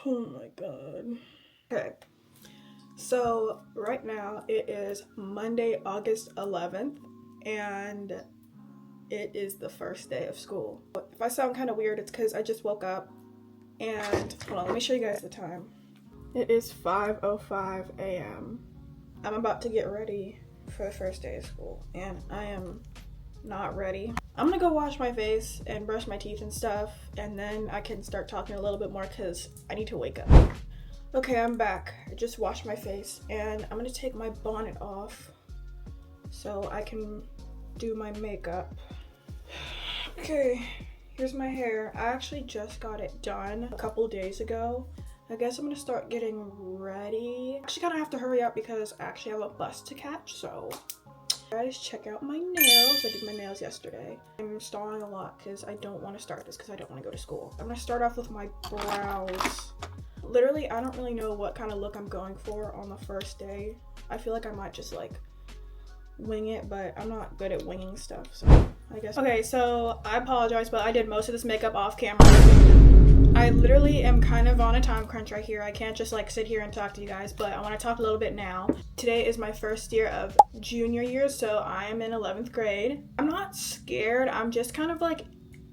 Oh my god. Okay, so right now it is Monday, August 11th, and it is the first day of school. If I sound kind of weird, it's because I just woke up and hold on, let me show you guys the time. It is 5:05 a.m. I'm about to get ready for the first day of school, and I am not ready. I'm gonna go wash my face and brush my teeth and stuff, and then I can start talking a little bit more because I need to wake up. Okay, I'm back. I just washed my face, and I'm gonna take my bonnet off so I can do my makeup. Okay, here's my hair. I actually just got it done a couple days ago. I guess I'm gonna start getting ready. Actually kind of have to hurry up because I actually have a bus to catch, so guys, check out my nails. I did my nails yesterday. I'm stalling a lot because I don't want to start this because I don't want to go to school. I'm gonna start off with my brows. Literally, I don't really know what kind of look I'm going for on the first day. I feel like I might just like wing it, but I'm not good at winging stuff, so I guess. Okay, so I apologize, but I did most of this makeup off camera. I literally am kind of on a time crunch right here. I can't just like sit here and talk to you guys, but I want to talk a little bit now. Today is my first year of junior year, so I am in 11th grade. I'm not scared, I'm just kind of like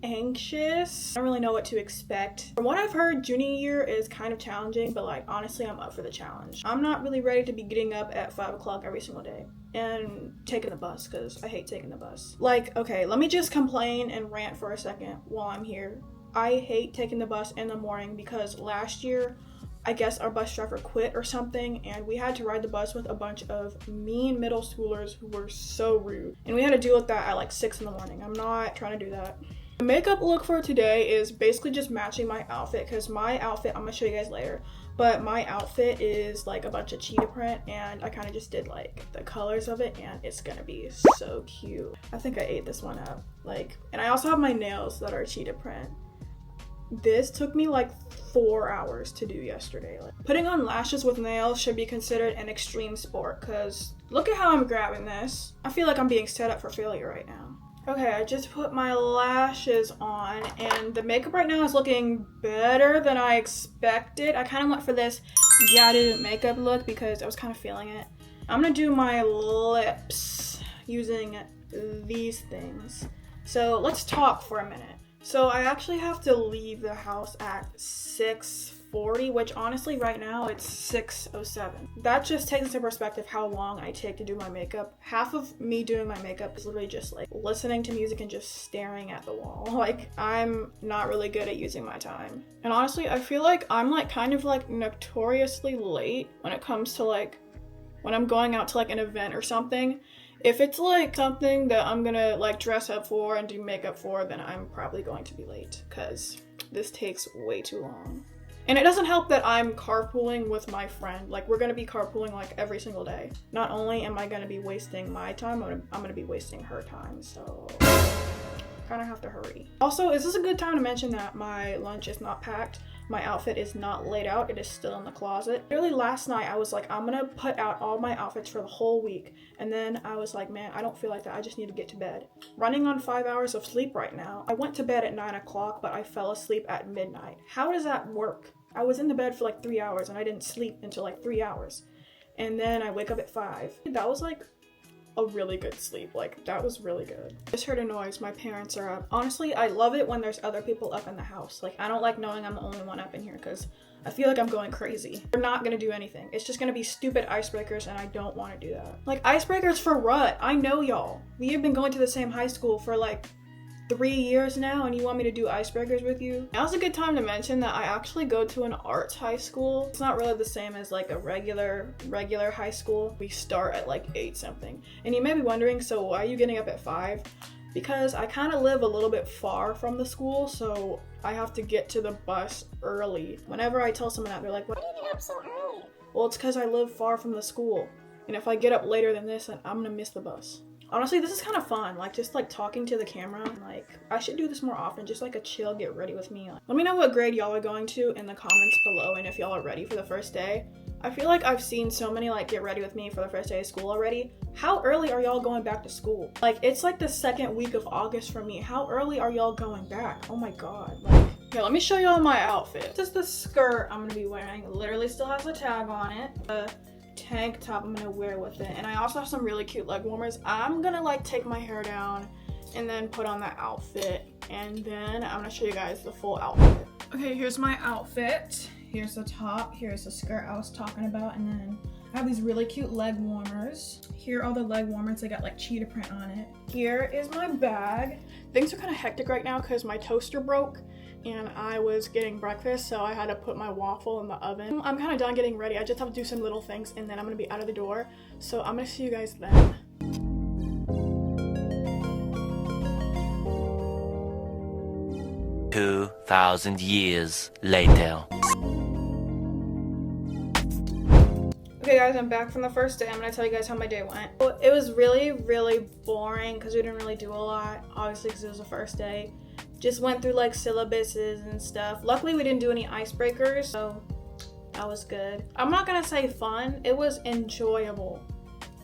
anxious. I don't really know what to expect. From what I've heard, junior year is kind of challenging, but like honestly, I'm up for the challenge. I'm not really ready to be getting up at 5 o'clock every single day and taking the bus because I hate taking the bus. Like, okay, let me just complain and rant for a second while I'm here. I hate taking the bus in the morning because last year, I guess our bus driver quit or something, and we had to ride the bus with a bunch of mean middle schoolers who were so rude. And we had to deal with that at like 6 in the morning. I'm not trying to do that. The makeup look for today is basically just matching my outfit because my outfit, I'm gonna show you guys later, but my outfit is like a bunch of cheetah print, and I kind of just did like the colors of it, and it's gonna be so cute. I think I ate this one up. Like, and I also have my nails that are cheetah print. This took me like 4 hours to do yesterday. Like, putting on lashes with nails should be considered an extreme sport because look at how I'm grabbing this. I feel like I'm being set up for failure right now. Okay, I just put my lashes on, and the makeup right now is looking better than I expected. I kind of went for this gyaru makeup look because I was kind of feeling it. I'm gonna do my lips using these things. So let's talk for a minute. So I actually have to leave the house at 6:40, which honestly right now it's 6:07. That just takes into perspective how long I take to do my makeup. Half of me doing my makeup is literally just like listening to music and just staring at the wall. Like, I'm not really good at using my time. And honestly, I feel like I'm like kind of like notoriously late when it comes to like when I'm going out to like an event or something. If it's like something that I'm gonna like dress up for and do makeup for, then I'm probably going to be late because this takes way too long. And it doesn't help that I'm carpooling with my friend. Like, we're gonna be carpooling like every single day. Not only am I gonna be wasting my time, I'm gonna be wasting her time, so kind of have to hurry. Also, is this a good time to mention that my lunch is not packed? My outfit is not laid out, it is still in the closet. Literally last night I was like, I'm gonna put out all my outfits for the whole week, and then I was like, man, I don't feel like that, I just need to get to bed. Running on 5 hours of sleep right now. I went to bed at 9 o'clock, but I fell asleep at midnight. How does that work? I was in the bed for like 3 hours and I didn't sleep until like 3 hours. And then I wake up at 5. That was like a really good sleep. Like, that was really good. Just heard a noise. My parents are up. Honestly, I love it when there's other people up in the house. Like, I don't like knowing I'm the only one up in here because I feel like I'm going crazy. They're not gonna do anything. It's just gonna be stupid icebreakers, and I don't want to do that. Like, icebreakers for what? I know y'all. We have been going to the same high school for like 3 years now, and you want me to do icebreakers with you? Now's a good time to mention that I actually go to an arts high school. It's not really the same as like a regular high school. We start at like 8 something. And you may be wondering, so why are you getting up at 5? Because I kind of live a little bit far from the school, so I have to get to the bus early. Whenever I tell someone that, they're like, why do you get up so early? Well, it's because I live far from the school. And if I get up later than this, then I'm gonna miss the bus. Honestly, this is kind of fun, like just like talking to the camera. Like, I should do this more often, just like a chill get ready with me. Let me know what grade y'all are going to in the comments below, and if y'all are ready for the first day. I feel like I've seen so many like get ready with me for the first day of school already. How early are y'all going back to school? Like, it's like the second week of August for me. How early are y'all going back? Oh my god. Like, Here, let me show y'all my outfit. This is the skirt I'm gonna be wearing. It literally still has a tag on it. The tank top I'm gonna wear with it. And I also have some really cute leg warmers. I'm gonna like take my hair down and then put on that outfit. And then I'm gonna show you guys the full outfit. Okay, here's my outfit. Here's the top, here's the skirt I was talking about, and then I have these really cute leg warmers. Here are all the leg warmers, they got like cheetah print on it. Here is my bag. Things are kind of hectic right now because my toaster broke and I was getting breakfast, so I had to put my waffle in the oven. I'm kind of done getting ready. I just have to do some little things and then I'm gonna be out of the door. So I'm gonna see you guys then. 2,000 years later. Okay guys, I'm back from the first day. I'm gonna tell you guys how my day went. Well, it was really boring because we didn't really do a lot, obviously because it was the first day. Just went through like syllabuses and stuff. Luckily we didn't do any icebreakers, so that was good. I'm not gonna say fun, it was enjoyable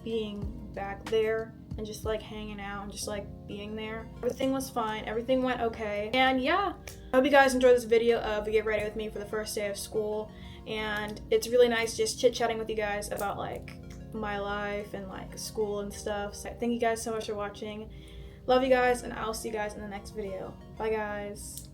being back there and just like hanging out and just like being there. Everything was fine, everything went okay. And yeah, I hope you guys enjoyed this video of Get Ready With Me for the first day of school. And it's really nice just chit-chatting with you guys about like my life and like school and stuff. So thank you guys so much for watching. Love you guys, and I'll see you guys in the next video. Bye guys.